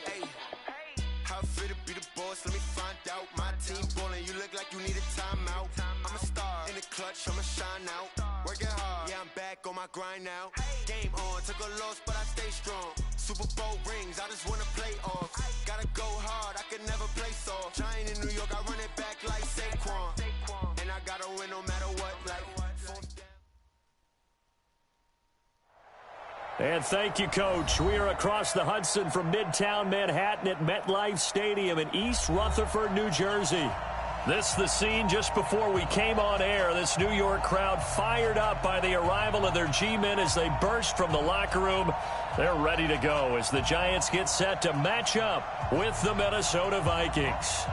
Hey, how fit to be the boss? Let me find out. My team ballin', you look like you need a timeout. I'm a star in the clutch, I'ma shine out. Working hard, yeah, I'm back on my grind now. Game on, took a loss, but I stay strong. Super Bowl rings, I just wanna play off. Gotta go hard, I can never play soft. Giant in New York, I run it back like Saquon. And I gotta win no matter what, like fourth down. And thank you, Coach. We are across the Hudson from Midtown Manhattan at MetLife Stadium in East Rutherford, New Jersey. This the scene just before we came on air. This New York crowd fired up by the arrival of their G-men as they burst from the locker room. They're ready to go as the Giants get set to match up with the Minnesota Vikings.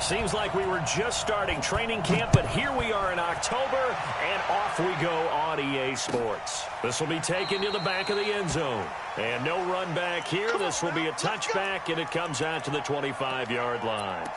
Seems like we were just starting training camp, but here we are in October, and off we go on EA Sports. This will be taken to the back of the end zone. And no run back here. This will be a touchback, and it comes out to the 25-yard line.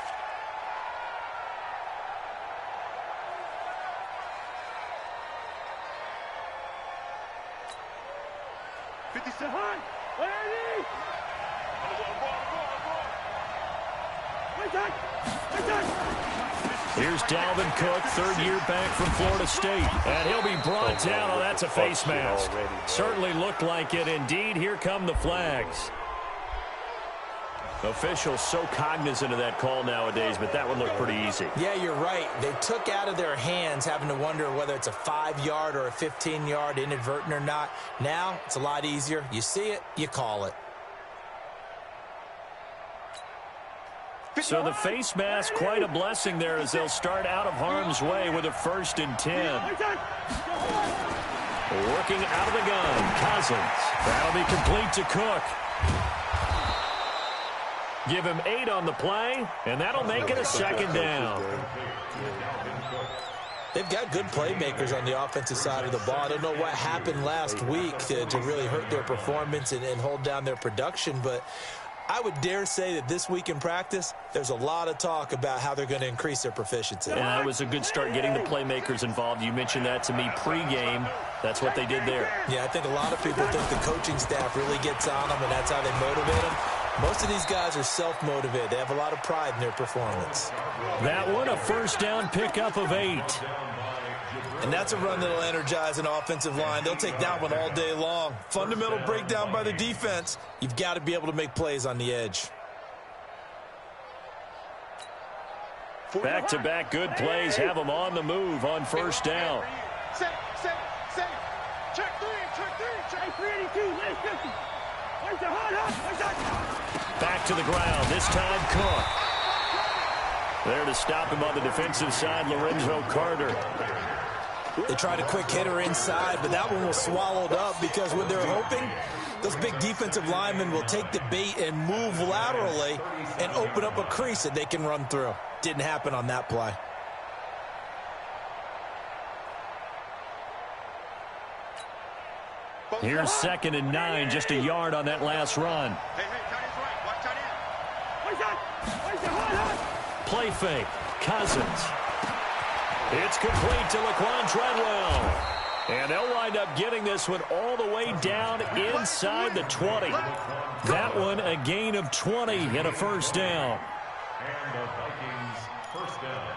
Here's Dalvin Cook, third year back from Florida State. And he'll be brought down. Oh, that's a face mask. Certainly looked like it. Indeed, here come the flags. Officials so cognizant of that call nowadays, but that would look pretty easy. Yeah, you're right. They took out of their hands having to wonder whether it's a 5-yard or a 15-yard inadvertent or not. Now, it's a lot easier. You see it, you call it. So the face mask, quite a blessing there as they'll start out of harm's way with a 1st and 10. Working out of the gun, Cousins. That'll be complete to Cook. Give him 8 on the play, and that'll make it a 2nd down. They've got good playmakers on the offensive side of the ball. I don't know what happened last week to really hurt their performance and hold down their production, but I would dare say that this week in practice, there's a lot of talk about how they're going to increase their proficiency. And that was a good start getting the playmakers involved. You mentioned that to me pregame. That's what they did there. Yeah, I think a lot of people think the coaching staff really gets on them, and that's how they motivate them. Most of these guys are self-motivated. They have a lot of pride in their performance. That one, a 1st down pickup of 8. And that's a run that'll energize an offensive line. They'll take that one all day long. Fundamental breakdown by the defense. You've got to be able to make plays on the edge. Back-to-back good plays have them on the move on 1st down. Back to the ground, this time Cook. There to stop him on the defensive side, Lorenzo Carter. They tried a quick hitter inside, but that one was swallowed up because what they're hoping, those big defensive linemen will take the bait and move laterally and open up a crease that they can run through. Didn't happen on that play. Here's 2nd and 9, just a yard on that last run. Play fake, Cousins. It's complete to Laquan Treadwell. And they'll wind up getting this one all the way down inside the 20. That one a gain of 20 and a 1st down.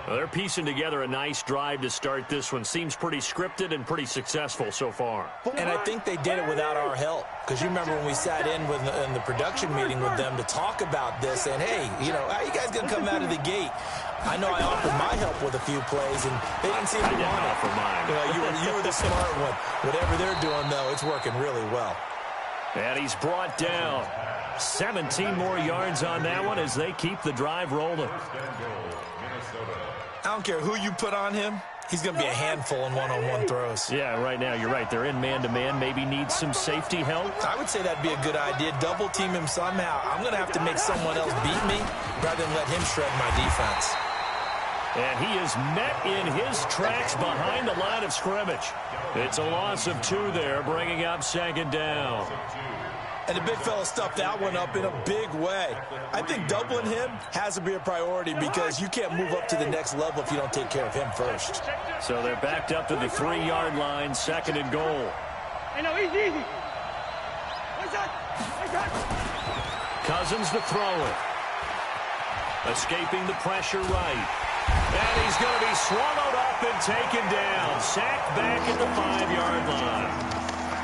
Well, they're piecing together a nice drive to start this one. Seems pretty scripted and pretty successful so far. And I think they did it without our help. Because you remember when we sat in the production meeting with them to talk about this, and hey, you know, how are you guys going to come out of the gate? I know I offered my help with a few plays, and they didn't seem to want it. For mine. You know, you were the smart one. Whatever they're doing, though, it's working really well. And he's brought down. 17 more yards on that one as they keep the drive rolling. I don't care who you put on him. He's going to be a handful in one-on-one throws. Yeah, right now, you're right. They're in man-to-man. Maybe needs some safety help. I would say that'd be a good idea. Double-team him somehow. I'm going to have to make someone else beat me rather than let him shred my defense. And he is met in his tracks behind the line of scrimmage. It's a loss of 2 there, bringing up 2nd down. And the big fella stuffed that one up in a big way. I think doubling him has to be a priority because you can't move up to the next level if you don't take care of him first. So they're backed up to the 3-yard line, 2nd and goal. Easy. Cousins to throw it. Escaping the pressure right. And he's going to be swallowed up and taken down. Sacked back at the 5-yard line.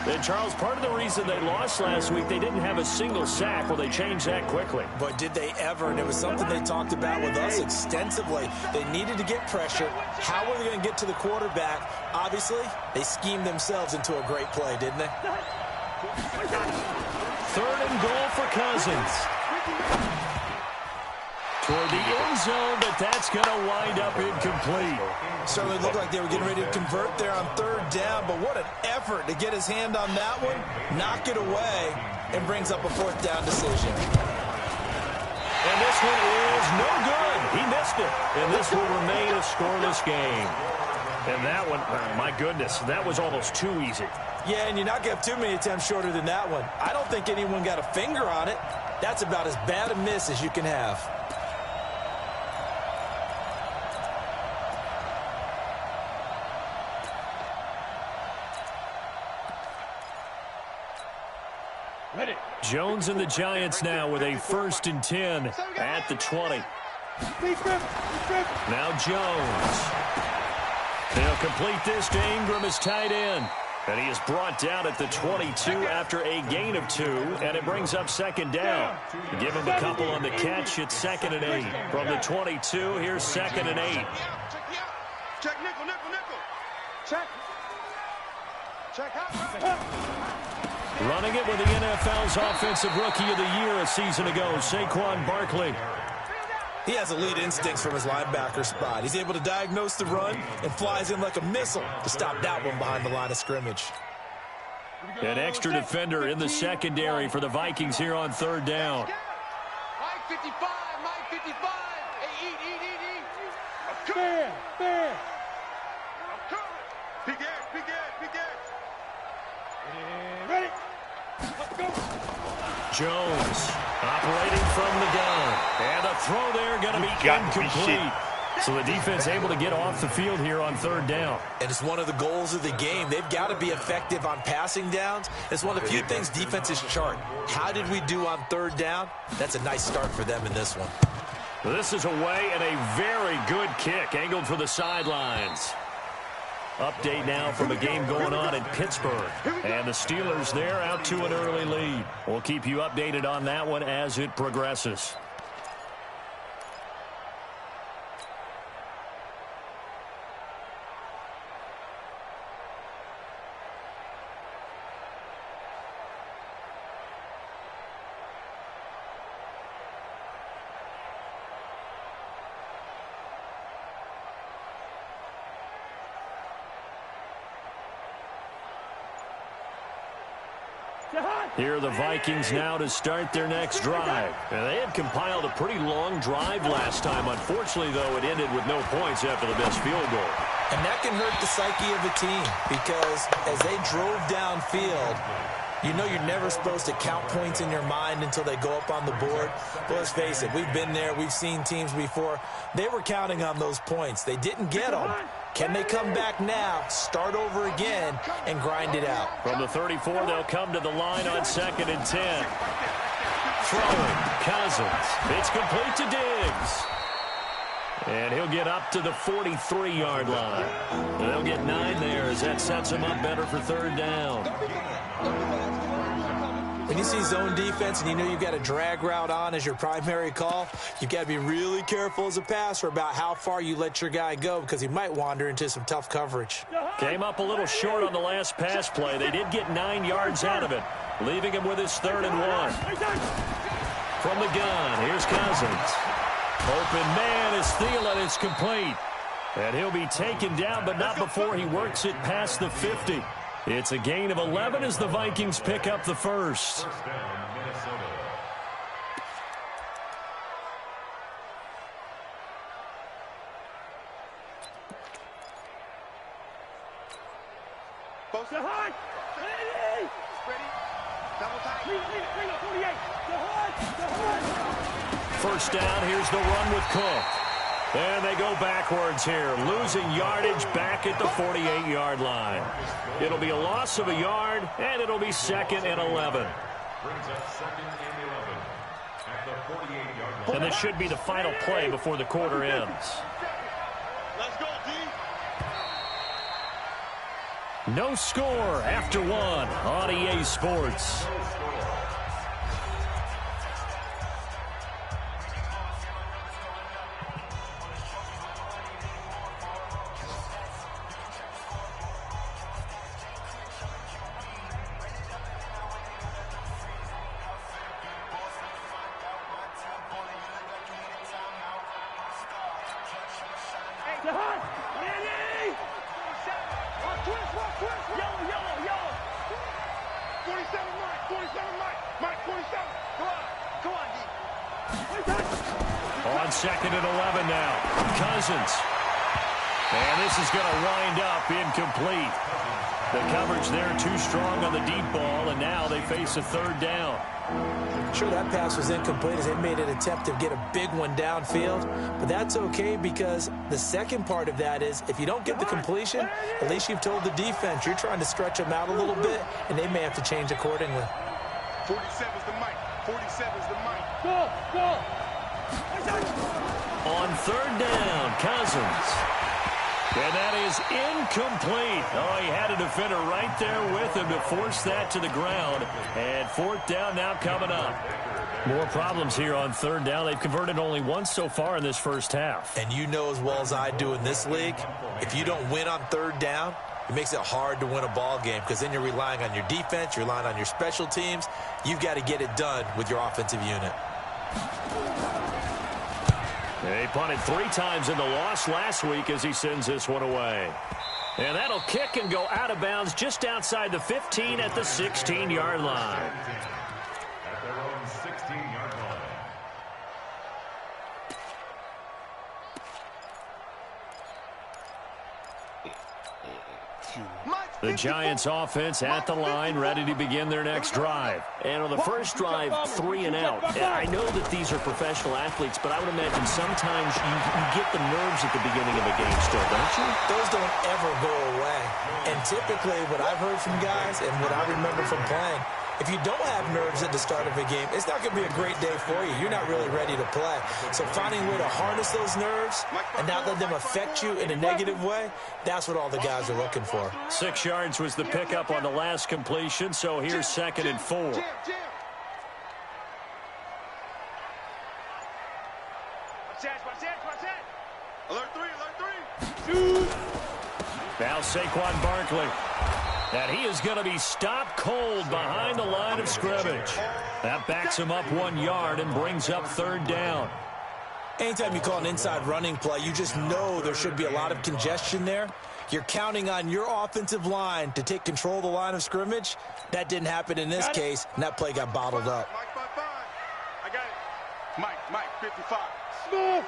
And, Charles, part of the reason they lost last week, they didn't have a single sack. Well, they changed that quickly. But did they ever? And it was something they talked about with us extensively. They needed to get pressure. How were they going to get to the quarterback? Obviously, they schemed themselves into a great play, didn't they? 3rd and goal for Cousins. Toward the end zone, but that's going to wind up incomplete. Certainly looked like they were getting ready to convert there on 3rd down, but what an effort to get his hand on that one, knock it away, and brings up a 4th down decision. And this one is no good. He missed it. And this will remain a scoreless game. And that one, my goodness, that was almost too easy. Yeah, and you're not going to have too many attempts shorter than that one. I don't think anyone got a finger on it. That's about as bad a miss as you can have. Jones and the Giants now with a 1st and 10 at the 20. Now Jones. They'll complete this to Ingram as tight end. And he is brought down at the 22 after a gain of 2, and it brings up 2nd down. Give him a couple on the catch. It's 2nd and 8. From the 22, here's 2nd and 8. Check nickel. Check out. Running it with the NFL's Offensive Rookie of the Year a season ago, Saquon Barkley. He has elite instincts from his linebacker spot. He's able to diagnose the run and flies in like a missile to stop that one behind the line of scrimmage. An extra defender in the secondary for the Vikings here on 3rd down. Mike 55. Hey, eat. I'm coming. Big Ed. Ready? Let's go. Jones operating from the gun. And the throw there going to be incomplete. So the defense able to get off the field here on 3rd down. And it's one of the goals of the game. They've got to be effective on passing downs. It's one of the few things defenses chart. How did we do on 3rd down? That's a nice start for them in this one. This is away and a very good kick angled for the sidelines. Update now from a game going on in Pittsburgh. And the Steelers there out to an early lead. We'll keep you updated on that one as it progresses. Here are the Vikings now to start their next drive. And they had compiled a pretty long drive last time. Unfortunately, though, it ended with no points after the missed field goal. And that can hurt the psyche of a team because as they drove downfield, you know you're never supposed to count points in your mind until they go up on the board. But let's face it, we've been there. We've seen teams before. They were counting on those points. They didn't get them. Can they come back now, start over again, and grind it out? From the 34, they'll come to the line on 2nd and 10. Throwing, Cousins. It's complete to Diggs. And he'll get up to the 43-yard line. And they'll get 9 there as that sets him up better for 3rd down. When you see zone defense and you know you've got a drag route on as your primary call, you've got to be really careful as a passer about how far you let your guy go because he might wander into some tough coverage. Came up a little short on the last pass play. They did get 9 yards out of it, leaving him with his 3rd and 1. From the gun, here's Cousins. Open man is Thielen. It's complete. And he'll be taken down, but not before he works it past the 50. It's a gain of 11 as the Vikings pick up the first. First down, here's the run with Cook. And they go backwards here, losing yardage back at the 48-yard line. It'll be a loss of a yard, and it'll be 2nd and 11. And this should be the final play before the quarter ends. Let's go, D. No score after 1 on EA Sports. On 2nd and 11 now. Cousins. And this is going to wind up incomplete. The coverage there too strong on the deep ball, and now they face a 3rd down. Sure, that pass was incomplete as they made an attempt to get a big one downfield, but that's okay because the second part of that is if you don't get the completion, at least you've told the defense you're trying to stretch them out a little bit, and they may have to change accordingly. 47's the mic. 47's the mic. Go. On 3rd down, Cousins. And that is incomplete. Oh, he had a defender right there with him to force that to the ground. And 4th down now coming up. More problems here on 3rd down. They've converted only once so far in this first half. And you know as well as I do in this league, if you don't win on 3rd down, it makes it hard to win a ball game because then you're relying on your defense, you're relying on your special teams. You've got to get it done with your offensive unit. They punted 3 times in the loss last week as he sends this one away. And that'll kick and go out of bounds just outside the 15 at the 16-yard line. At their own 16-yard line. The Giants offense at the line, ready to begin their next drive. And on the first drive, 3 and out. And I know that these are professional athletes, but I would imagine sometimes you get the nerves at the beginning of a game still, don't you? Those don't ever go away. And typically what I've heard from guys and what I remember from playing, if you don't have nerves at the start of a game, it's not going to be a great day for you. You're not really ready to play. So finding a way to harness those nerves and not let them affect you in a negative way, that's what all the guys are looking for. 6 yards was the pickup on the last completion, so here's 2nd and 4. Watch that. Alert 3. Now Saquon Barkley. And he is going to be stopped cold behind the line of scrimmage. That backs him up 1 yard and brings up 3rd down. Anytime you call an inside running play, you just know there should be a lot of congestion there. You're counting on your offensive line to take control of the line of scrimmage. That didn't happen in this case, and that play got bottled up. Mike 55. I got it. Mike 55. Smooth.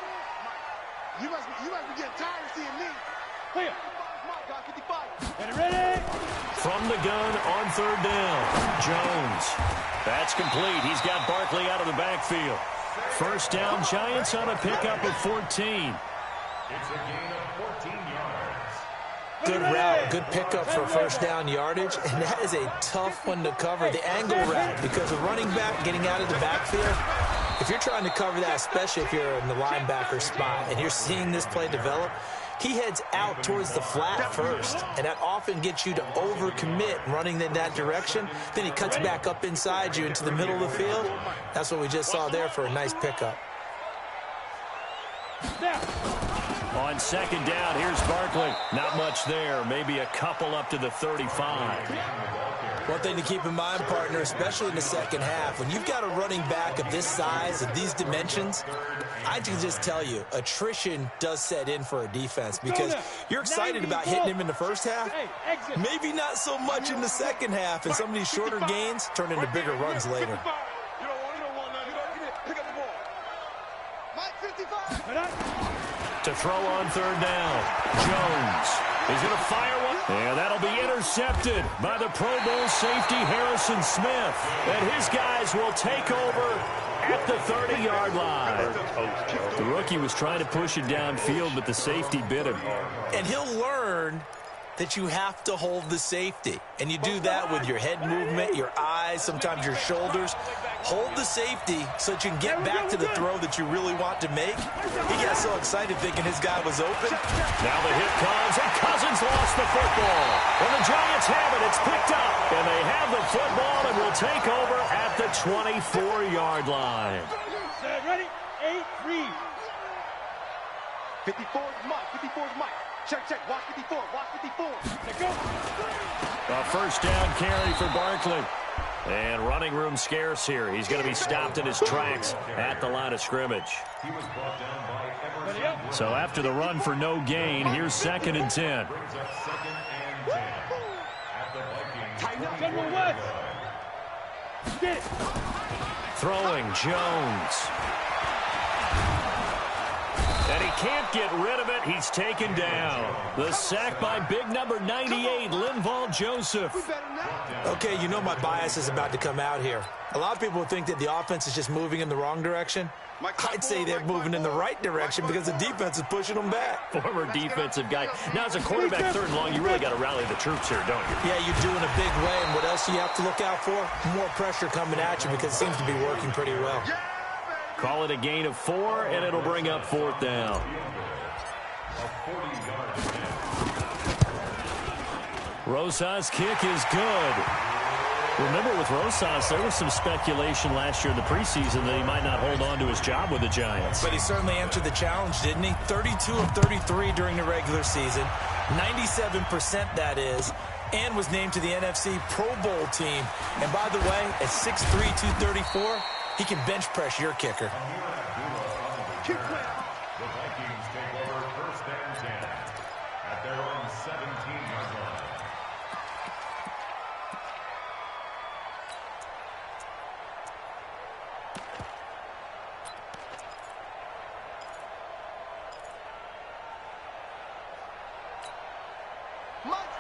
You must be getting tired of seeing me. Clear. Mike got 55. Get ready. From the gun on 3rd down, Jones. That's complete. He's got Barkley out of the backfield. First down, Giants on a pickup of 14. It's a gain of 14 yards. Good route, good pickup for first down yardage, and that is a tough one to cover, the angle route, because a running back getting out of the backfield, if you're trying to cover that, especially if you're in the linebacker spot and you're seeing this play develop, he heads out towards the flat first, and that often gets you to overcommit running in that direction. Then he cuts back up inside you into the middle of the field. That's what we just saw there for a nice pickup. On 2nd down, here's Barkley. Not much there, maybe a couple up to the 35. One thing to keep in mind, partner, especially in the second half, when you've got a running back of this size, of these dimensions, I can just tell you, attrition does set in for a defense because you're excited about hitting him in the first half, maybe not so much in the second half, and some of these shorter gains turn into bigger runs later. You don't want none. Pick up the ball. Mike 55. To throw on 3rd down, Jones is going to fire one. And that'll be intercepted by the Pro Bowl safety Harrison Smith. And his guys will take over at the 30-yard line. The rookie was trying to push it downfield, but the safety bit him. And he'll learn that you have to hold the safety. And you do that with your head movement, your eyes, sometimes your shoulders. Hold the safety so that you can get back to the throw that you really want to make. He got so excited thinking his guy was open. Now the hit comes, and Cousins lost the football. When the Giants have it, it's picked up. And they have the football and will take over at the 24-yard line. Ready? 8-3. 54's Mike. 54's Mike. Check, watch 54, watch 54. Let's go. A first down carry for Barkley. And running room scarce here. He's going to be stopped in his tracks at the line of scrimmage. So after the run for no gain, here's 2nd and 10. Throwing Jones. And he can't get rid of it. He's taken down. The sack by big number 98, Linval Joseph. Okay, you know my bias is about to come out here. A lot of people think that the offense is just moving in the wrong direction. I'd say they're moving in the right direction because the defense is pushing them back. Former defensive guy. Now, as a quarterback, 3rd and long, you really got to rally the troops here, don't you? Yeah, you do in a big way. And what else do you have to look out for? More pressure coming at you because it seems to be working pretty well. Call it a gain of 4, and it'll bring up 4th down. Rosas' kick is good. Remember, with Rosas, there was some speculation last year in the preseason that he might not hold on to his job with the Giants. But he certainly answered the challenge, didn't he? 32 of 33 during the regular season, 97% that is, and was named to the NFC Pro Bowl team. And by the way, at 6'3", 234, he can bench press your kicker. The Vikings take over 1st and 10 at their own 17-yard line.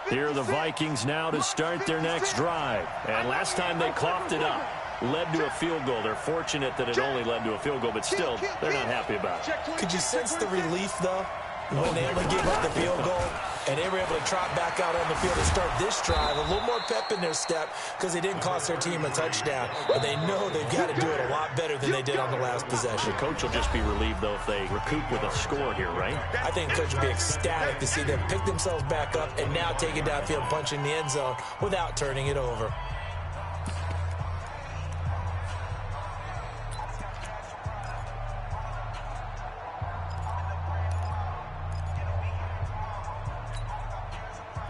Here are the Vikings now to start their next drive. And last time they coughed it up, led to a field goal. They're fortunate that it only led to a field goal, but still, they're not happy about it. Could you sense the relief, though, when they only gave up the field goal and they were able to trot back out on the field and start this drive? A little more pep in their step because they didn't cost their team a touchdown. But they know they've got to do it a lot better than they did on the last possession. The coach will just be relieved, though, if they recoup with a score here, right? I think the coach will be ecstatic to see them pick themselves back up and now take it downfield, punch in the end zone without turning it over.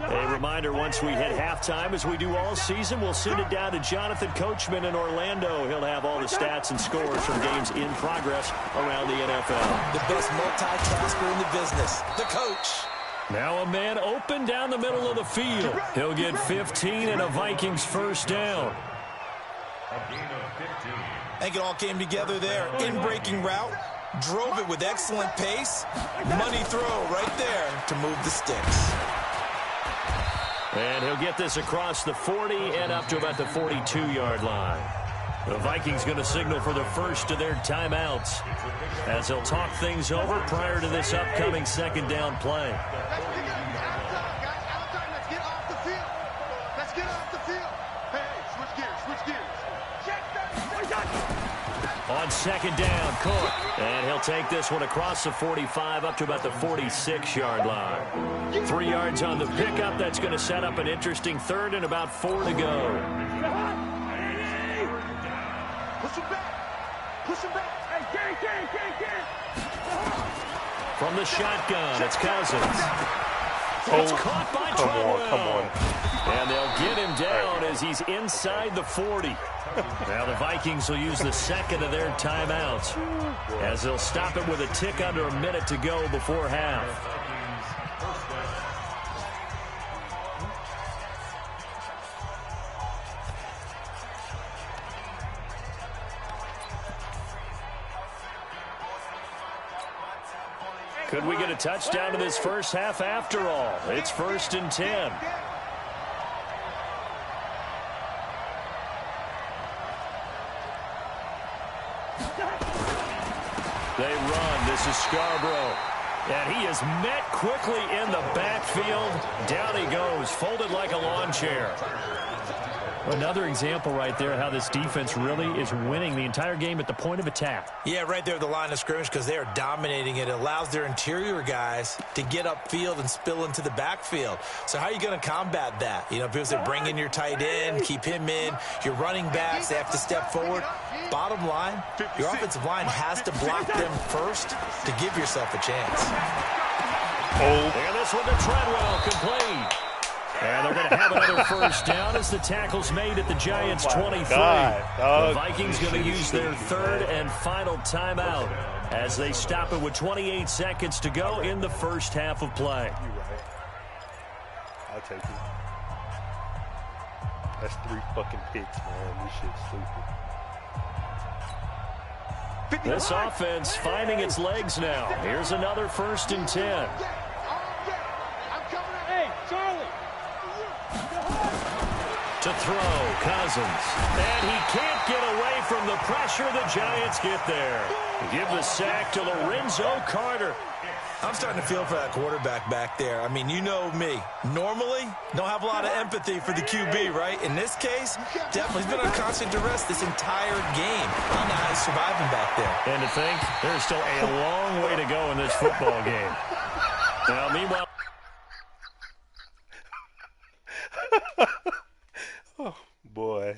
A reminder, once we hit halftime, as we do all season, we'll send it down to Jonathan Coachman in Orlando. He'll have all the stats and scores from games in progress around the NFL. The best multitasker in the business, the coach. Now a man open down the middle of the field. He'll get 15 and a Vikings first down. A gain of 15. I think it all came together there. In-breaking route, drove it with excellent pace. Money throw right there to move the sticks. And he'll get this across the 40 and up to about the 42-yard line. The Vikings going to signal for the first of their timeouts as they'll talk things over prior to this upcoming 2nd down play. Let's get off the field. Hey, switch gears. On 2nd down, Cook. And he'll take this one across the 45 up to about the 46-yard line. 3 yards on the pickup. That's going to set up an interesting 3rd and about 4 to go. Push him back. From the shotgun, it's Cousins. It's caught by Treadwell. And they'll get him down as he's inside the 40. Now the Vikings will use the 2nd of their timeouts as they'll stop it with a tick under a minute to go before half. Could we get a touchdown in this first half after all? It's 1st and 10. They run. This is Scarborough. And he is met quickly in the backfield. Down he goes, folded like a lawn chair. Another example right there how this defense really is winning the entire game at the point of attack. Yeah, right there at the line of scrimmage because they are dominating it. It allows their interior guys to get upfield and spill into the backfield. So how are you going to combat that? You know, because they bring in your tight end, keep him in. Your running backs, they have to step forward. Bottom line, your offensive line has to block them first to give yourself a chance. And this one to Treadwell, complete. And they're going to have another first down as the tackle's made at the Giants' 23. The Vikings going to use their third and final timeout as they stop it with 28 seconds to go in the first half of play. You're right. I'll take it. That's 3 fucking picks, man. This shit's stupid. This offense finding its legs now. Here's another 1st and 10. Hey, Charlie. To throw, Cousins. And he can't get away from the pressure. The Giants get there. Give the sack to Lorenzo Carter. I'm starting to feel for that quarterback back there. I mean, you know me. Normally, don't have a lot of empathy for the QB, right? In this case, definitely. He's been on constant duress this entire game. I don't know how he's surviving back there. And to think, there's still a long way to go in this football game. Now, meanwhile... Oh, boy.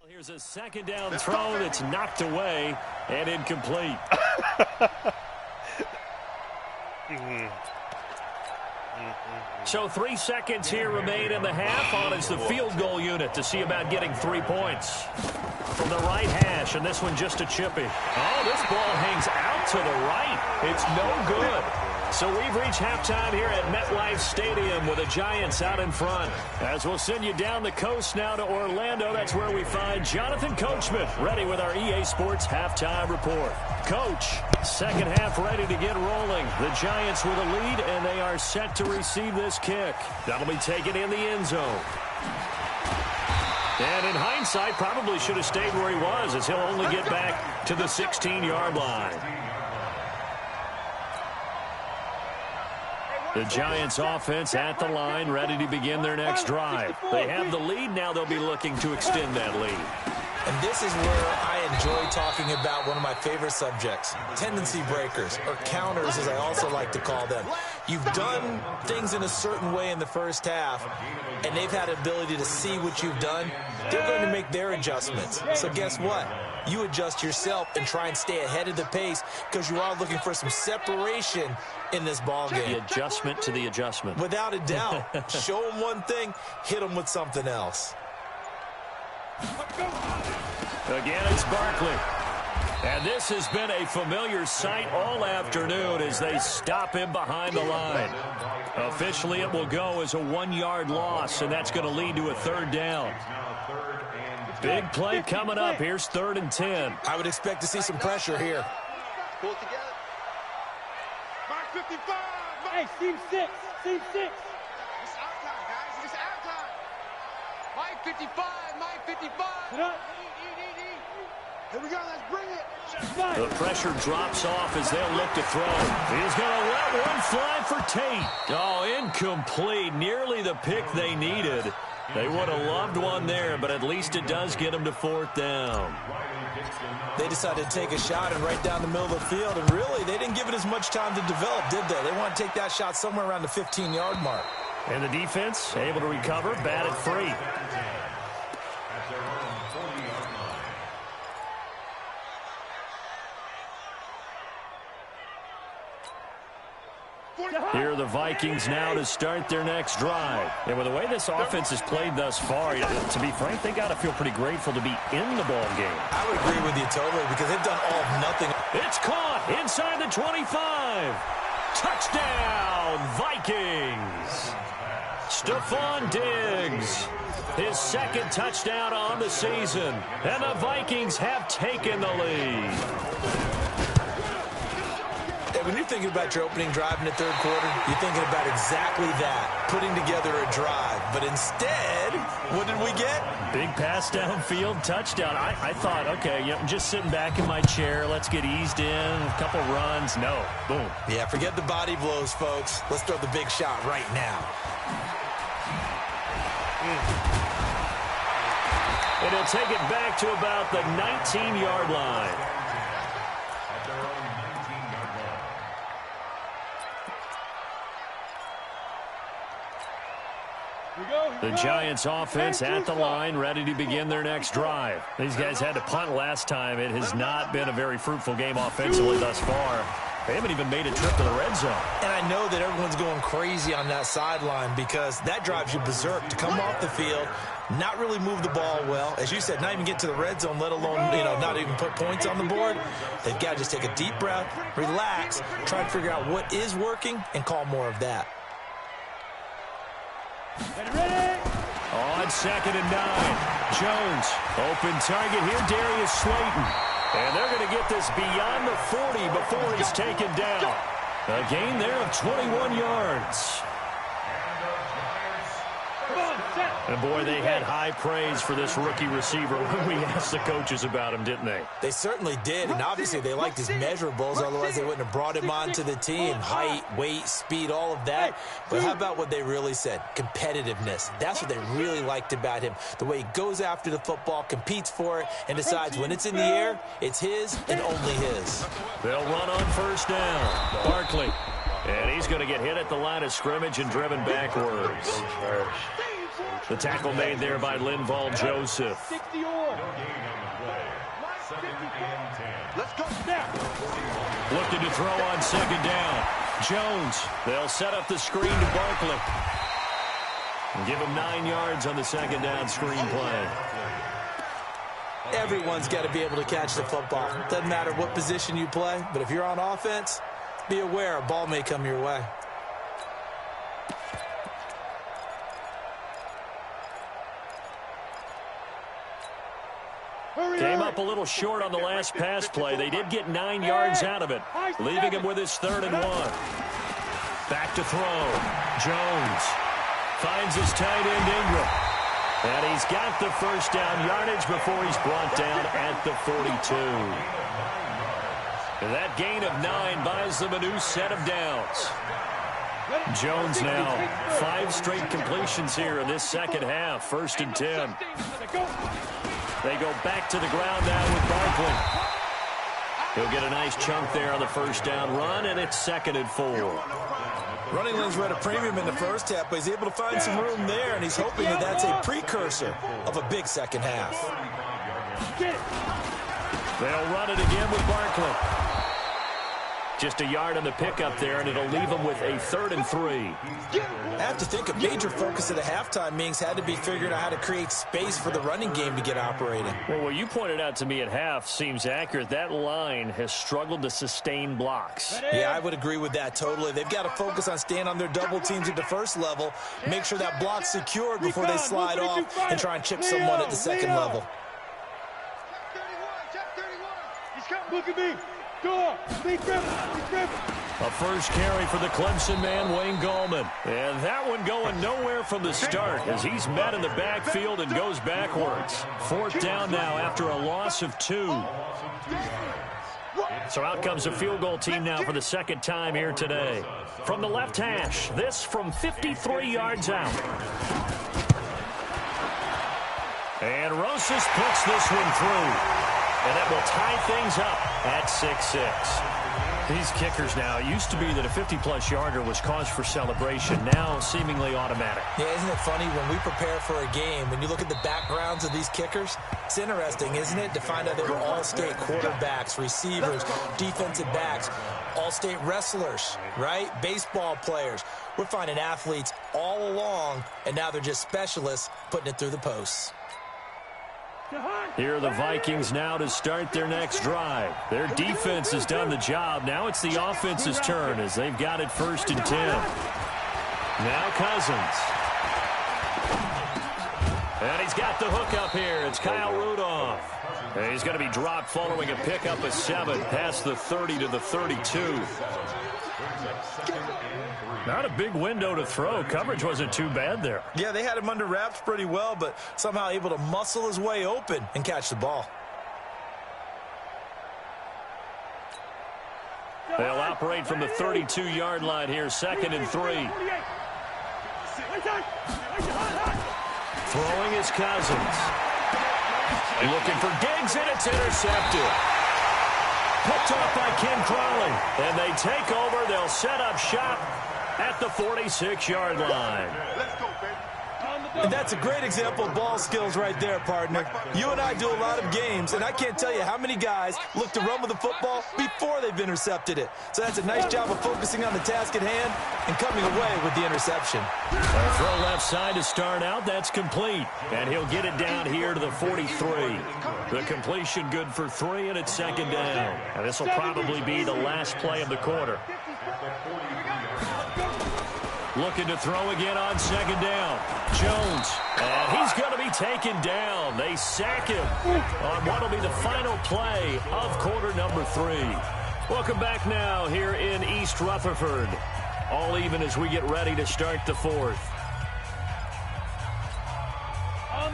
Here's a second down throw that's knocked away and incomplete. So 3 seconds here remain in the half. On is the field goal unit to see about getting 3 points. From the right hash, and this one just a chippy. Oh, this ball hangs out to the right. It's no good. So we've reached halftime here at MetLife Stadium with the Giants out in front. As we'll send you down the coast now to Orlando, that's where we find Jonathan Coachman ready with our EA Sports halftime report. Coach, second half ready to get rolling. The Giants with a lead, and they are set to receive this kick. That'll be taken in the end zone. And in hindsight, probably should have stayed where he was, as he'll only get back to the 16-yard line. The Giants offense at the line, ready to begin their next drive. They have the lead. Now they'll be looking to extend that lead. And this is where I enjoy talking about one of my favorite subjects, tendency breakers, or counters as I also like to call them. You've done things in a certain way in the first half, and they've had the ability to see what you've done. They're going to make their adjustments. So guess what? You adjust yourself and try and stay ahead of the pace because you are looking for some separation in this ball game. The adjustment to the adjustment. Without a doubt. Show them one thing, hit them with something else. Again, it's Barkley. And this has been a familiar sight all afternoon as they stop him behind the line. Officially, it will go as a 1-yard loss, and that's going to lead to a third down. Big play coming up. Here's 3rd and 10. I would expect to see some pressure here. Pull it together. Mark 55. Hey, seam 6. Seam 6. It's our time, guys. It's our time. Mike 55. Mike 55. Here we go. Let's bring it. The pressure drops off as they'll look to throw. He's going to let one fly for Tate. Oh, incomplete. Nearly the pick they needed. They would have loved one there, but at least it does get them to 4th down. They decided to take a shot and right down the middle of the field, and really, they didn't give it as much time to develop, did they? They want to take that shot somewhere around the 15-yard mark. And the defense able to recover, batted free. Here are the Vikings now to start their next drive. And with the way this offense has played thus far, to be frank, they got to feel pretty grateful to be in the ball game. I would agree with you totally because they've done all of nothing. It's caught inside the 25. Touchdown, Vikings. Stephon Diggs, his 2nd touchdown on the season. And the Vikings have taken the lead. And when you're thinking about your opening drive in the third quarter, you're thinking about exactly that, putting together a drive. But instead, what did we get? Big pass downfield, touchdown. I thought, okay, just sitting back in my chair, let's get eased in, a couple runs. No, boom. Yeah, forget the body blows, folks. Let's throw the big shot right now. And he'll take it back to about the 19-yard line. At their own 19-yard line. The Giants offense at the line, ready to begin their next drive. These guys had to punt last time. It has not been a very fruitful game offensively thus far. They haven't even made a trip to the red zone. And I know that everyone's going crazy on that sideline because that drives you berserk to come off the field, not really move the ball well. As you said, not even get to the red zone, let alone, not even put points on the board. They've got to just take a deep breath, relax, try to figure out what is working, and call more of that. On 2nd and 9. Jones, open target here, Darius Slayton. And they're going to get this beyond the 40 before he's taken down. A gain there of 21 yards. And, boy, they had high praise for this rookie receiver when we asked the coaches about him, didn't they? They certainly did, and obviously they liked his measurables, otherwise they wouldn't have brought him onto the team. Height, weight, speed, all of that. But how about what they really said? Competitiveness. That's what they really liked about him. The way he goes after the football, competes for it, and decides when it's in the air, it's his and only his. They'll run on first down. Barkley. And he's going to get hit at the line of scrimmage and driven backwards. The tackle made there by Linval Joseph. Let's go now. Looking to throw on 2nd down. Jones. They'll set up the screen to Barkley. And give him 9 yards on the 2nd down screen play. Everyone's got to be able to catch the football. Doesn't matter what position you play, but if you're on offense, be aware a ball may come your way. Came up a little short on the last pass play. They did get 9 yards out of it, leaving him with his 3rd and 1. Back to throw. Jones finds his tight end Ingram. And he's got the first down yardage before he's brought down at the 42. And that gain of 9 buys them a new set of downs. Jones now 5 straight completions here in this second half. 1st and 10. They go back to the ground now with Barkley. He'll get a nice chunk there on the first down run, and it's 2nd and 4. Running lanes were at a premium in the first half, but he's able to find some room there, and he's hoping that that's a precursor of a big second half. They'll run it again with Barkley. Just a yard on the pickup there, and it'll leave them with a 3rd and 3. I have to think a major focus of the halftime meetings had to be figuring out how to create space for the running game to get operating. Well, what you pointed out to me at half seems accurate. That line has struggled to sustain blocks. Yeah, I would agree with that totally. They've got to focus on staying on their double teams at the first level, make sure that block's secured before they slide off and try and chip someone at the second level. Check 31. He's coming. Look at me. A first carry for the Clemson man, Wayne Gallman. And that one going nowhere from the start as he's met in the backfield and goes backwards. 4th down now after a loss of 2. So out comes a field goal team now for the 2nd time here today. From the left hash, this from 53 yards out. And Rosas puts this one through. And that will tie things up at 6-6. These kickers now, it used to be that a 50-plus yarder was cause for celebration, now seemingly automatic. Yeah, isn't it funny when we prepare for a game, when you look at the backgrounds of these kickers, it's interesting, isn't it, to find out they were all-state quarterbacks, receivers, defensive backs, all-state wrestlers, right? Baseball players. We're finding athletes all along, and now they're just specialists putting it through the posts. Here are the Vikings now to start their next drive. Their defense has done the job. Now it's the offense's turn as they've got it 1st and 10. Now Cousins. And he's got the hook up here. It's Kyle Rudolph. And he's going to be dropped following a pickup of 7 past the 30 to the 32. Not a big window to throw. Coverage wasn't too bad there. Yeah, they had him under wraps pretty well, but somehow able to muscle his way open and catch the ball. They'll operate from the 32-yard line here, 2nd and 3. Throwing is Cousins. Looking for Diggs, and it's intercepted. Picked off by Ken Crawley. And they take over. They'll set up shop at the 46-yard line. Let's go, baby. And that's a great example of ball skills right there, partner. You and I do a lot of games, and I can't tell you how many guys look to run with the football before they've intercepted it. So that's a nice job of focusing on the task at hand and coming away with the interception. Throw left side to start out. That's complete. And he'll get it down here to the 43. The completion good for 3, and it's 2nd down. And this will probably be the last play of the quarter. Looking to throw again on 2nd down. Jones, and he's going to be taken down. They sack him on what will be the final play of quarter number 3. Welcome back now here in East Rutherford. All even as we get ready to start the 4th.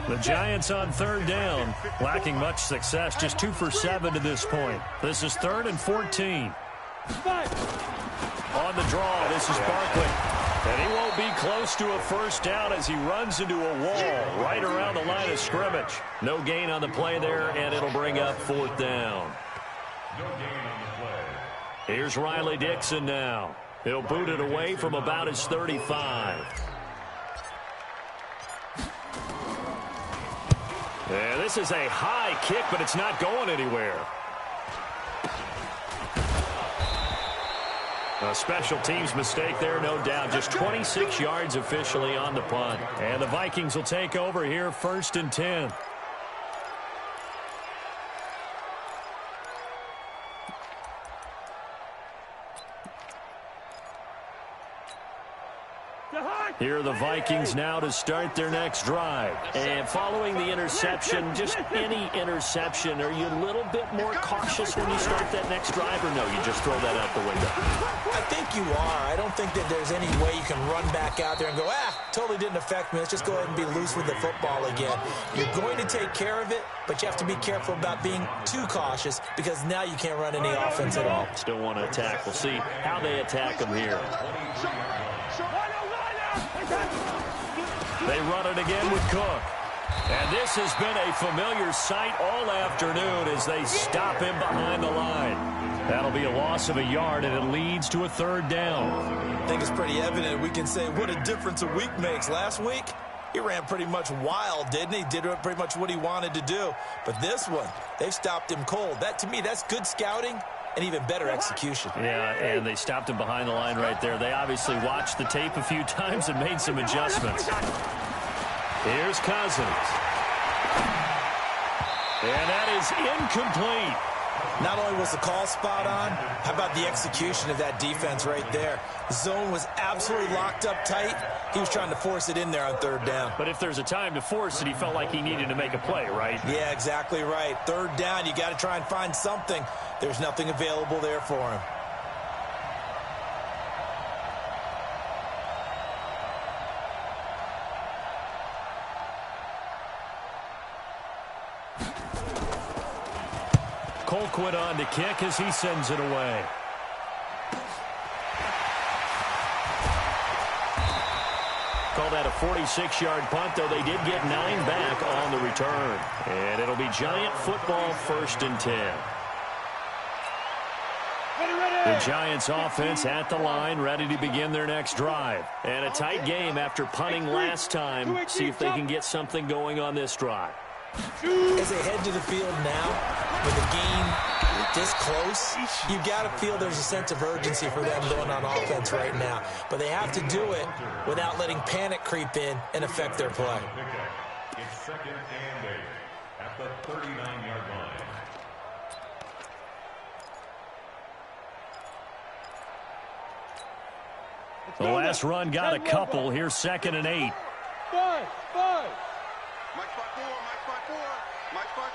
The Giants on 3rd down, lacking much success, just 2 for 7 to this point. This is 3rd and 14. On the draw, this is Barkley. And he won't be close to a first down as he runs into a wall right around the line of scrimmage. No gain on the play there, and it'll bring up 4th down. No gain on the play. Here's Riley Dixon now. He'll boot it away from about his 35. Yeah, this is a high kick, but it's not going anywhere. A special teams mistake there, no doubt. Just 26 yards officially on the punt. And the Vikings will take over here, 1st and 10. Here are the Vikings now to start their next drive. And following the interception, just any interception, are you a little bit more cautious when you start that next drive, or no, you just throw that out the window? I think you are. I don't think that there's any way you can run back out there and go, totally didn't affect me. Let's just go ahead and be loose with the football again. You're going to take care of it, but you have to be careful about being too cautious because now you can't run any offense at all. Still want to attack. We'll see how they attack them here. They run it again with Cook. And this has been a familiar sight all afternoon as they stop him behind the line. That'll be a loss of a yard, and it leads to a 3rd down. I think it's pretty evident. We can say what a difference a week makes. Last week, he ran pretty much wild, didn't he? Did pretty much what he wanted to do. But this one, they've stopped him cold. That, to me, that's good scouting and even better execution. Yeah, and they stopped him behind the line right there. They obviously watched the tape a few times and made some adjustments. Here's Cousins. And that is incomplete. Not only was the call spot on, how about the execution of that defense right there? The zone was absolutely locked up tight. He was trying to force it in there on 3rd down. But if there's a time to force it, he felt like he needed to make a play, right? Yeah, exactly right. 3rd down, you got to try and find something. There's nothing available there for him. Colquitt on to kick as he sends it away. Call that a 46-yard punt, though they did get 9 back on the return. And it'll be Giant football, 1st and 10. The Giants offense at the line, ready to begin their next drive. And a tight game after punting last time. See if they can get something going on this drive. As they head to the field now, with the game this close, you got to feel there's a sense of urgency for them going on offense right now. But they have to do it without letting panic creep in and affect their play. It's 2nd and 8 at the 39-yard line. The last run got a couple. Here's 2nd and 8.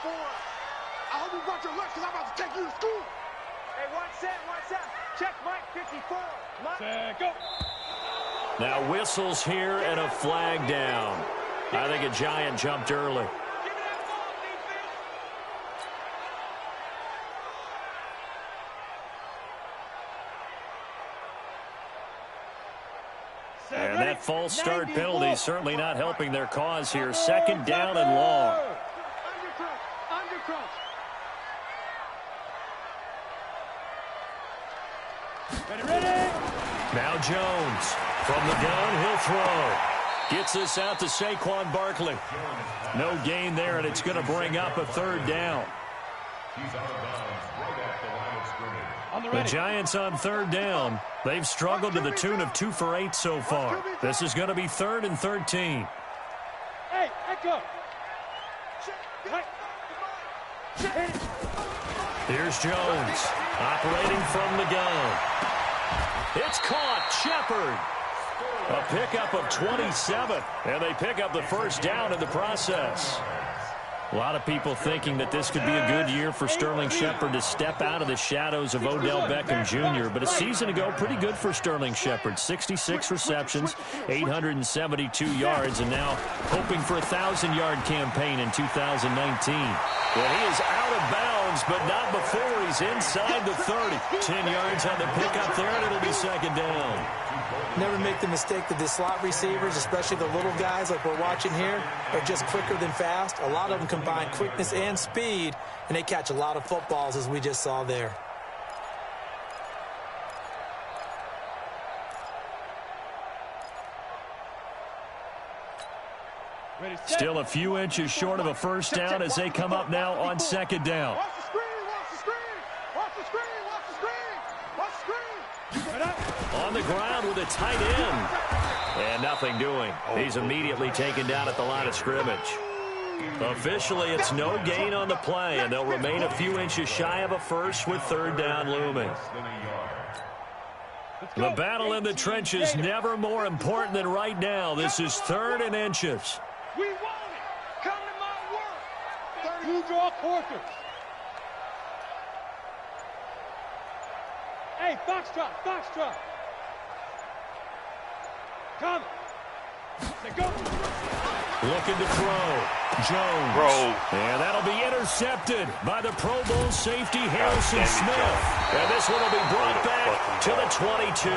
I hope you brought your lunch because I'm about to take you to school. Hey, one set. Check Mike 54. Mike. Go. Now whistles here and a flag down. I think a Giant jumped early. And that false start penalty certainly not helping their cause here. Second down and long. Now Jones from the gun, he'll throw. Gets this out to Saquon Barkley. No gain there, and it's going to bring up a third down. He's out of bounds right at the line of scrimmage. The Giants on third down. They've struggled to the tune of 2 for 8 so far. This is going to be 3rd and 13. Hey, echo. Here's Jones operating from the gun. It's caught. Shepard. A pickup of 27, and they pick up the first down in the process. A lot of people thinking that this could be a good year for Sterling Shepard to step out of the shadows of Odell Beckham Jr., but a season ago, pretty good for Sterling Shepard. 66 receptions, 872 yards, and now hoping for a 1,000-yard campaign in 2019. Well, he is out of bounds, but not before he's inside the 30. 10 yards on the pickup there, and it'll be second down. Never make the mistake that the slot receivers, especially the little guys like we're watching here, are just quicker than fast. A lot of them combine quickness and speed, and they catch a lot of footballs, as we just saw there. Still a few inches short of a first down as they come up now on second down. Watch the screen, watch the screen. Watch the screen, watch the screen. Watch the screen. On the ground with a tight end. And nothing doing. He's immediately taken down at the line of scrimmage. Officially, it's no gain on the play, and they'll remain a few inches shy of a first with third down looming. The battle in the trenches never more important than right now. This is 3rd and inches. We want it. Come to my work. You draw quarters. Hey, foxtrot. Come. Say go. Looking to throw. Jones. Bro. And that'll be intercepted by the Pro Bowl safety Harrison Smith. And this one will be brought back to the 22.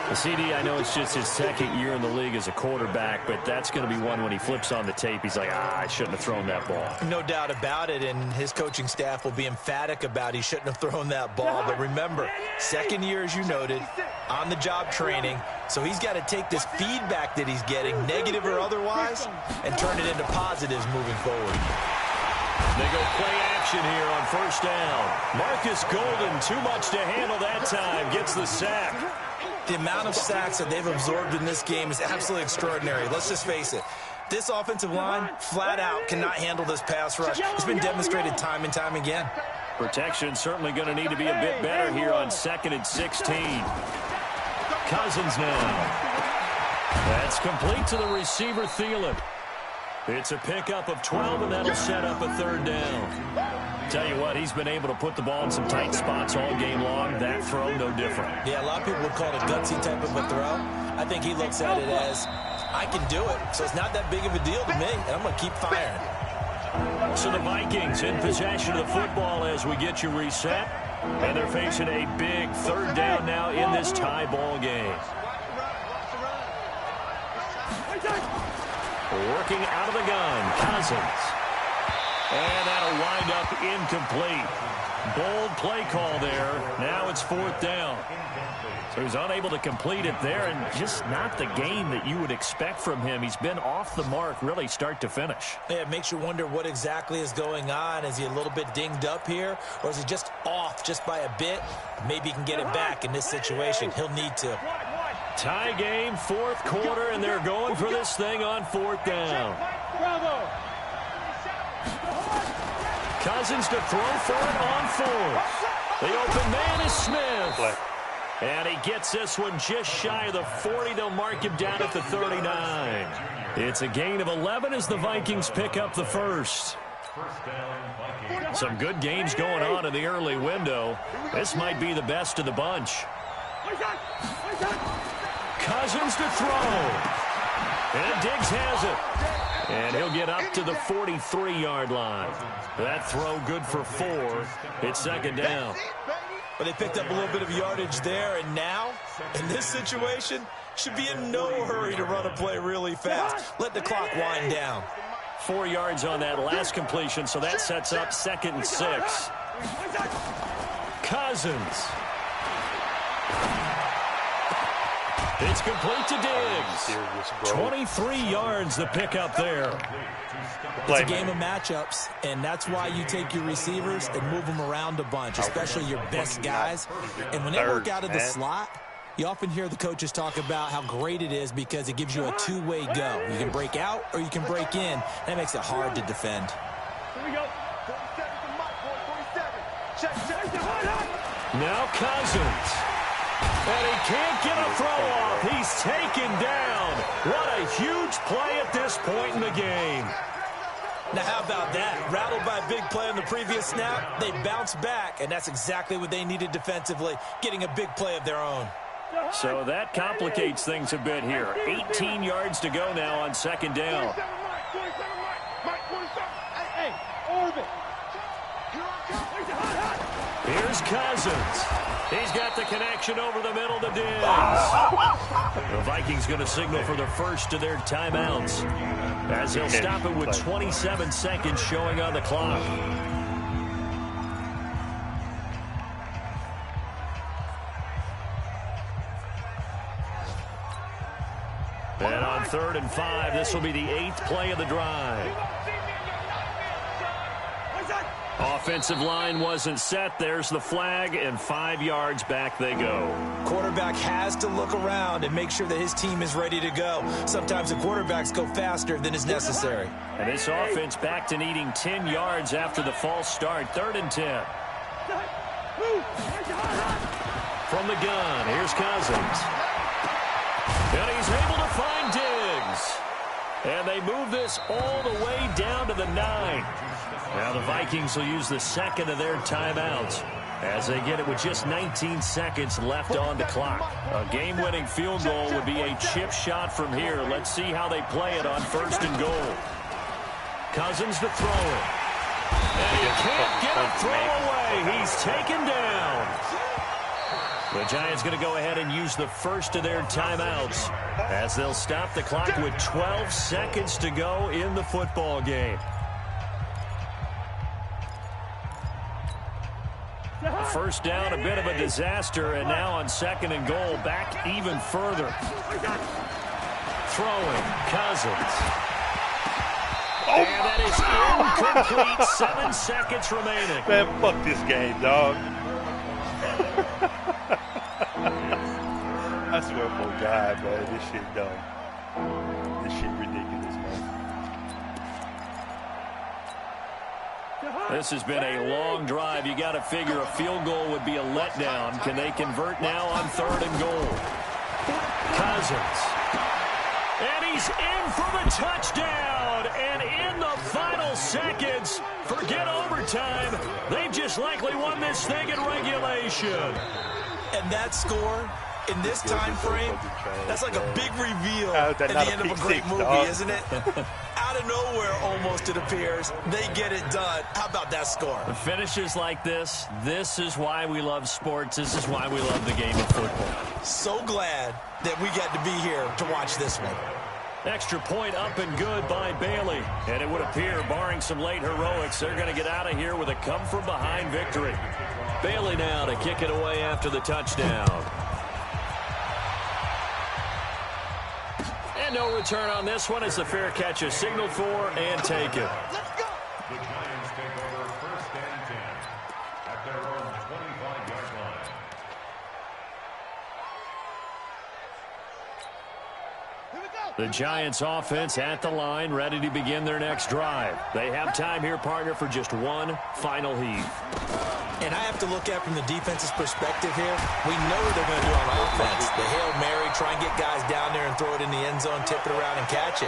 The CD, I know it's just his second year in the league as a quarterback, but that's going to be one when he flips on the tape, he's like, I shouldn't have thrown that ball. No doubt about it, and his coaching staff will be emphatic about he shouldn't have thrown that ball. But remember, second year, as you noted, on-the-job training, so he's got to take this feedback that he's getting, negative or otherwise, and turn it into positives moving forward. They go play action here on first down. Marcus Golden, too much to handle that time, gets the sack. The amount of sacks that they've absorbed in this game is absolutely extraordinary. Let's just face it. This offensive line, flat out, cannot handle this pass rush. It's been demonstrated time and time again. Protection certainly going to need to be a bit better here on 2nd and 16. Cousins now. That's complete to the receiver, Thielen. It's a pickup of 12, and that'll set up a third down. Tell you what, he's been able to put the ball in some tight spots all game long. That throw, no different. Yeah, a lot of people would call it a gutsy type of a throw. I think he looks at it as, I can do it, so it's not that big of a deal to me, and I'm going to keep firing. So the Vikings in possession of the football as we get you reset, and they're facing a big third down now in this tie ball game. Working out of the gun, Cousins. And that'll wind up incomplete. Bold play call there. Now it's 4th down. So he's unable to complete it there, and just not the game that you would expect from him. He's been off the mark really start to finish. Yeah, it makes you wonder what exactly is going on. Is he a little bit dinged up here, or is he just off just by a bit? Maybe he can get it back in this situation. He'll need to. Tie game, 4th quarter, and they're going for this thing on 4th down. Bravo. Cousins to throw for it on 4th. The open man is Smith. And he gets this one just shy of the 40. They'll mark him down at the 39. It's a gain of 11 as the Vikings pick up the first. First down, Vikings. Some good games going on in the early window. This might be the best of the bunch. Cousins to throw. And Diggs has it. And he'll get up to the 43-yard line. That throw good for 4. It's second down. But they picked up a little bit of yardage there, and now, in this situation, should be in no hurry to run a play really fast. Let the clock wind down. 4 yards on that last completion, so that sets up 2nd and 6. Cousins. It's complete to Diggs. 23 yards the pickup there. It's a game of matchups, and that's why you take your receivers and move them around a bunch, especially your best guys. And when they work out of the slot, you often hear the coaches talk about how great it is because it gives you a two-way go. You can break out or you can break in. That makes it hard to defend. Here we go. 47 to Mike, boy. 47. Check. Now Cousins. And he can't get a throw off. He's taken down. What a huge play at this point in the game. Now, how about that? Rattled by a big play on the previous snap, they bounce back, and that's exactly what they needed defensively, getting a big play of their own. So that complicates things a bit here. 18 yards to go now on 2nd down. 27 Mike, 27. Hey, Orbit. Here's Cousins. He's got the connection over the middle to Diggs. The Vikings going to signal for the first of their timeouts as they'll stop it with 27 seconds showing on the clock. And on 3rd and 5, this will be the 8th play of the drive. Offensive line wasn't set. There's the flag, and 5 yards back they go. Quarterback has to look around and make sure that his team is ready to go. Sometimes the quarterbacks go faster than is necessary. And this offense back to needing 10 yards after the false start. 3rd and 10. From the gun, here's Cousins. And he's able to find Diggs. And they move this all the way down to the 9. Now the Vikings will use the 2nd of their timeouts as they get it with just 19 seconds left on the clock. A game-winning field goal would be a chip shot from here. Let's see how they play it on 1st and goal. Cousins to throw it. And he can't get a throw away. He's taken down. The Giants going to go ahead and use the 1st of their timeouts as they'll stop the clock with 12 seconds to go in the football game. First down, a bit of a disaster, and now on 2nd and goal, back even further. Throwing, Cousins. And that is incomplete. 7 seconds remaining. Man, fuck this game, dog. I swear for God, bro, this shit dumb. This shit ridiculous, man. This has been a long drive. You got to figure a field goal would be a letdown. Can they convert now on 3rd and goal? Cousins. And he's in for the touchdown. And in the final seconds, forget overtime. They've just likely won this thing in regulation. And that score, in this time frame, that's like a big reveal at the end of a great movie, isn't it? Out of nowhere, almost, it appears. They get it done. How about that score? The finishes like this is why we love sports. This is why we love the game of football. So glad that we got to be here to watch this one. Extra point up and good by Bailey. And it would appear, barring some late heroics, they're going to get out of here with a come-from-behind victory. Bailey now to kick it away after the touchdown. And no return on this one as the fair catch is signaled for and taken. Let's go. The Giants take over 1st and 10 at their own 25-yard line. Here we go. The Giants offense at the line, ready to begin their next drive. They have time here, partner, for just one final heave. And I have to look at from the defense's perspective here. We know what they're going to do on offense. The Hail Mary, try and get guys down there and throw it in the end zone, tip it around and catch it.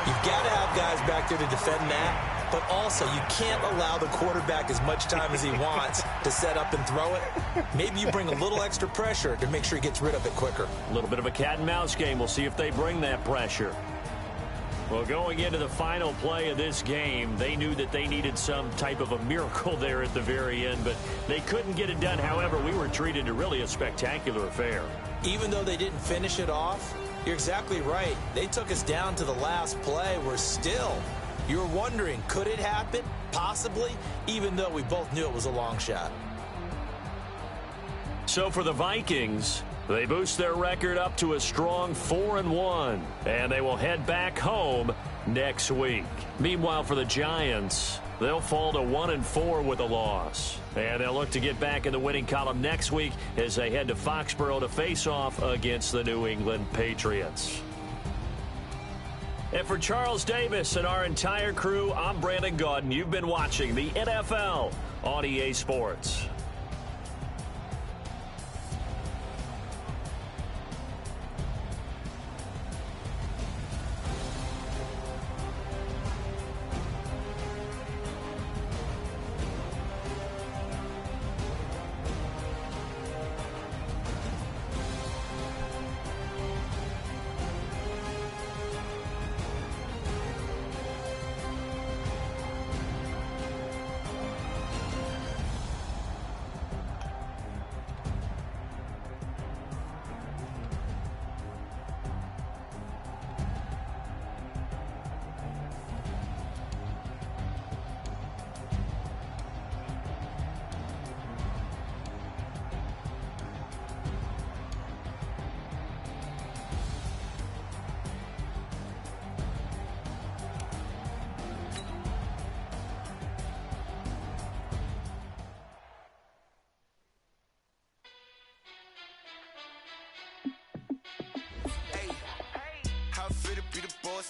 You've got to have guys back there to defend that. but also you can't allow the quarterback as much time as he wants to set up and throw it. Maybe you bring a little extra pressure to make sure he gets rid of it quicker. A little bit of a cat and mouse game. We'll see if they bring that pressure. Well, going into the final play of this game, they knew that they needed some type of a miracle there at the very end, but they couldn't get it done. However, we were treated to really a spectacular affair. Even though they didn't finish it off, you're exactly right. They took us down to the last play. We're still, you're wondering, could it happen? Possibly, even though we both knew it was a long shot. So for the Vikings, they boost their record up to a strong 4-1, and they will head back home next week. Meanwhile, for the Giants, they'll fall to 1-4 with a loss, and they'll look to get back in the winning column next week as they head to Foxborough to face off against the New England Patriots. And for Charles Davis and our entire crew, I'm Brandon Gaudin. You've been watching the NFL on EA Sports.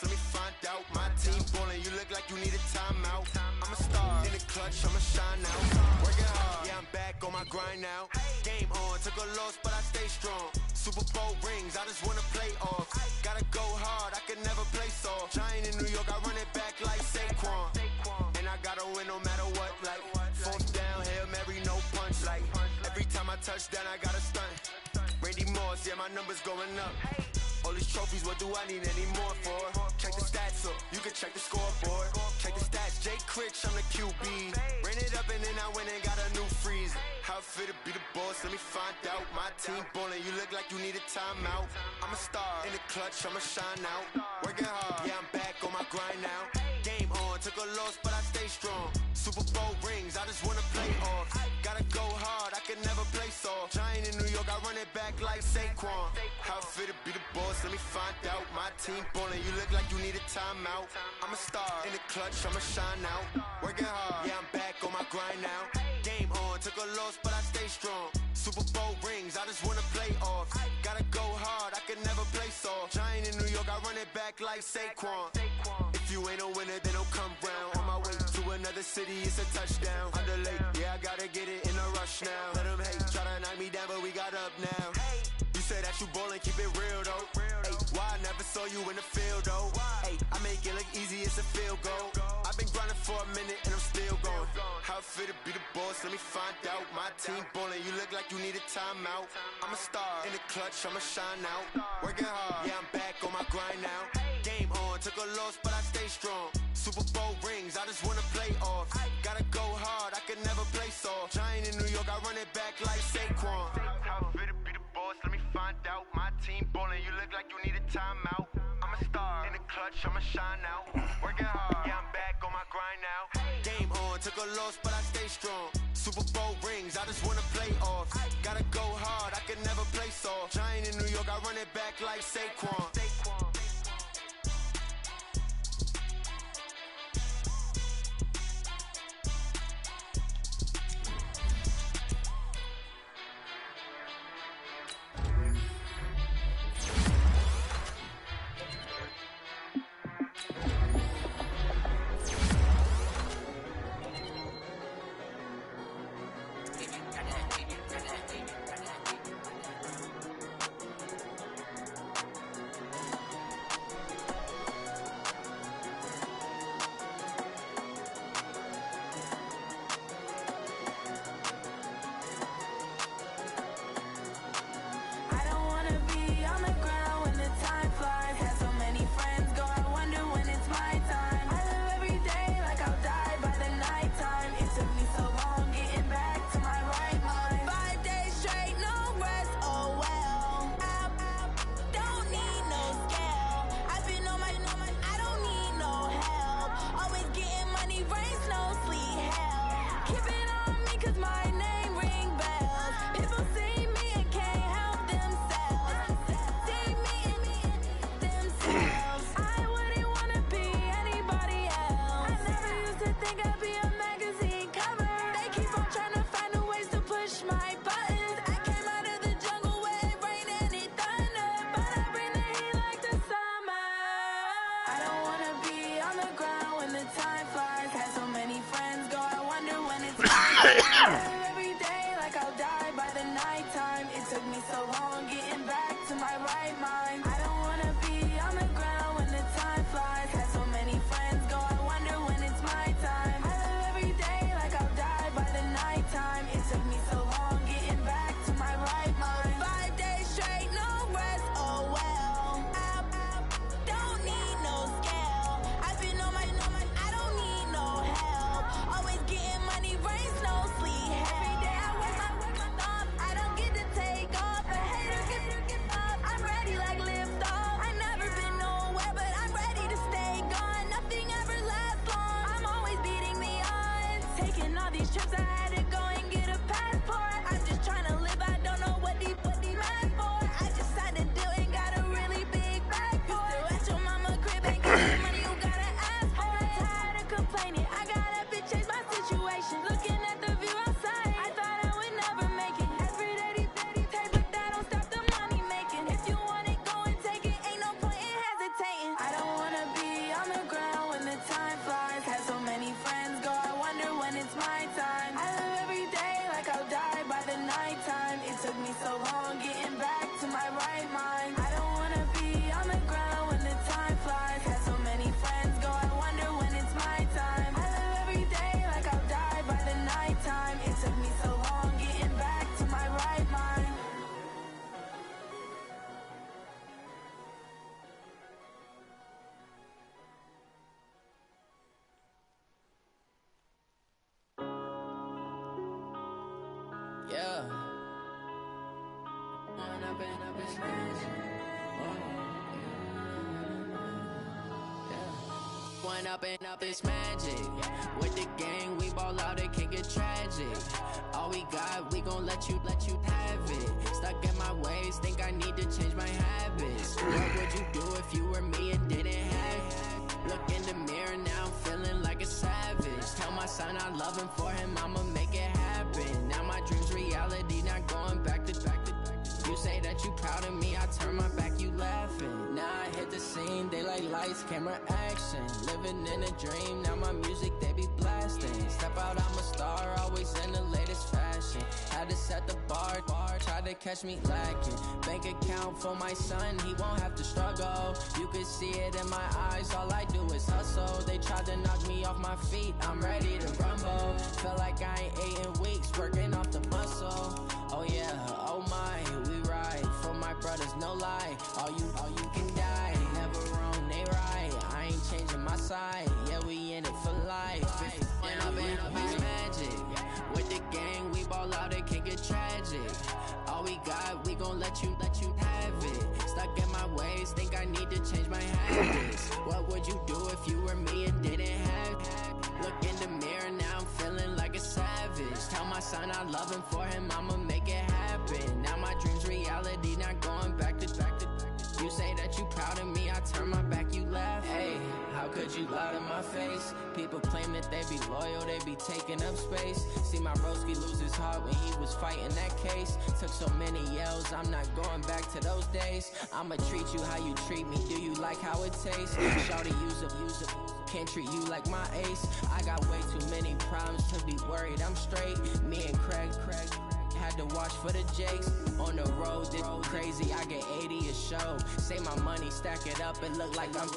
Let me find out. My team ballin', you look like you need a timeout. I'm a star in the clutch, I'ma shine out. Working hard, yeah, I'm back on my grind now. Game on, took a loss, but I stay strong. Super Bowl rings, I just wanna play off. Gotta go hard, I can never play soft. Giant in New York, I run it back like Saquon. And I gotta win no matter what, like fourth down, Hail Mary, no punch. Like every time I touch down, I gotta stunt. Randy Moss, yeah, my numbers going up. All these trophies, what do I need any more for? Check the stats up, you can check the scoreboard. Check the stats, Jay Critch, I'm the QB. Ran it up and then I went and got a new freeze. How it feel to be the boss, let me find out. My team ballin', you look like you need a timeout. I'm a star in the clutch, I'ma shine out. Working hard, yeah, I'm back on my grind now. Game on, took a loss, but I stay strong. Super Bowl rings, I just wanna play off. Gotta go hard, I can never play soft. Giant in New York, I run it back like Saquon. How it feel to be the boss, let me find out. My team ballin', you look like you need a timeout. I'm a star in the clutch, I'ma shine out. Working hard, yeah, I'm back on my grind now. Game on, took a loss, but I stay strong. Super Bowl rings, I just wanna play off. Gotta go hard, I can never play soft. Giant in New York, I run it back like Saquon. If you ain't a winner, then don't come round. On my way to another city, it's a touchdown. Underlay, yeah, I gotta get it in a rush now. Let them hate, try to knock me down, but we got up now. You say that you ballin', keep it real though. Hey, why I never saw you in the field though? Hey, I make it look easy, it's a field goal. I've been grinding for a minute and I'm still going. How it feel to be the boss, let me find out. My team ballin', you look like you need a timeout. I'm a star in the clutch, I'ma shine out. Working hard, yeah, I'm back on my grind now. Game on, took a loss, but I stay strong. Super Bowl rings, I just wanna play off. Gotta go hard, I can never play soft. Giant in New York, I run it back like Saquon. How it feel to be the boss, let me find out. My team ballin', you look like you need a timeout. I'm a star in the clutch, I'ma shine out. Working hard, yeah, I'm back on my grind now. Game on, took a loss, but I stay strong. Super Bowl rings, I just wanna play off. Gotta go hard, I can never play soft. Giant in New York, I run it back like Saquon. trying to find a ways to push my buttons. I came out of the jungle where it rained and it thunder, but I bring the heat like the summer. I don't wanna be on the ground when the time flies. Had so many friends go, I wonder when it's time. Every day like I'll die by the nighttime. It took me so long getting back to my right mind. I don't wanna be on the ground when the time flies. Had so many friends go, I wonder when it's my time. I live every day like I'll die by the nighttime. It took me so long getting back to my right mind. 5 days straight, no rest, oh well. I don't need no scale. I've been on my, I don't need no help. Always getting money, rain, snow, sleet. Every day I work my thumb. I don't get to take off. A hater get up. I'm ready like lift off. I've never been nowhere, but I'm ready to stay gone. Nothing ever lasts long. I'm always beating the odds. Taking all these trips, I had to go and get a passport. I'm just trying to live. I don't know what these mad for. I just signed a deal and got a really big bag for it. Still at your mama crib, ain't got the money you gotta ask for it. Tired of complaining, I gotta change my situation. Looking at the view outside, I thought I would never make it. Every day these take, but that don't stop the money making. If you want it, go and take it. Ain't no point in hesitating. I don't wanna be on the ground when the time flies. Had so many friends go, I wonder when it's my time. I live every day like I'll die by the nighttime. It took me so long getting back to my right mind. I don't wanna be on the ground when the time flies. Had so many friends go, I wonder when it's my time. I live every day like I'll die by the nighttime. It took me so long getting back to my right mind. Yeah. One up and up is magic. With the gang, we ball out, it can get tragic. All we got, we gon' let you have it. Stuck in my ways, think I need to change my habits. What would you do if you were me and didn't have it? Look in the mirror now, I'm feeling like a savage. Tell my son I love him, for him I'ma make it happen. Now my dream's reality, not going back to. You say that you proud of me, I turn my back, you laughing. Now I hit the scene, they like lights, camera, action. Living in a dream, now my music, they be blasting. Step out, I'm a star, always in the latest fashion. Had to set the bar, try to catch me lacking. Bank account for my son, he won't have to struggle. You could see it in my eyes, all I do is hustle. They tried to knock me off my feet, I'm ready to rumble. Feel like I ain't ate in weeks, working off the muscle. Oh yeah, oh my, we ride for my brothers, no lie. All you can die, never wrong, they right. I ain't changing my side, yeah, we in it for life. When up and up is magic. With the gang, we ball out, it can get tragic. All we got, we gon' let you have it. Stuck in my ways, think I need to change my habits. What would you do if you were me and didn't have it? Look in the mirror, now I'm feeling like a savage. Tell my son I love him, for him I'ma make it happen. Now my dream's reality, not going back to. You say that you proud of me, I turn my back, you laugh. Hey, how could you lie to my face? People claim that they be loyal, they be taking up space. See my broski lose his heart when he was fighting that case. Took so many yells, I'm not going back to those days. I'ma treat you how you treat me, do you like how it tastes? Shawty, use up, can't treat you like my ace. I got way too many problems to be worried, I'm straight. Me and Craig had to watch for the Jakes. On the road, this crazy, I get 80 a show. Say my money, stack it up, and look like I'm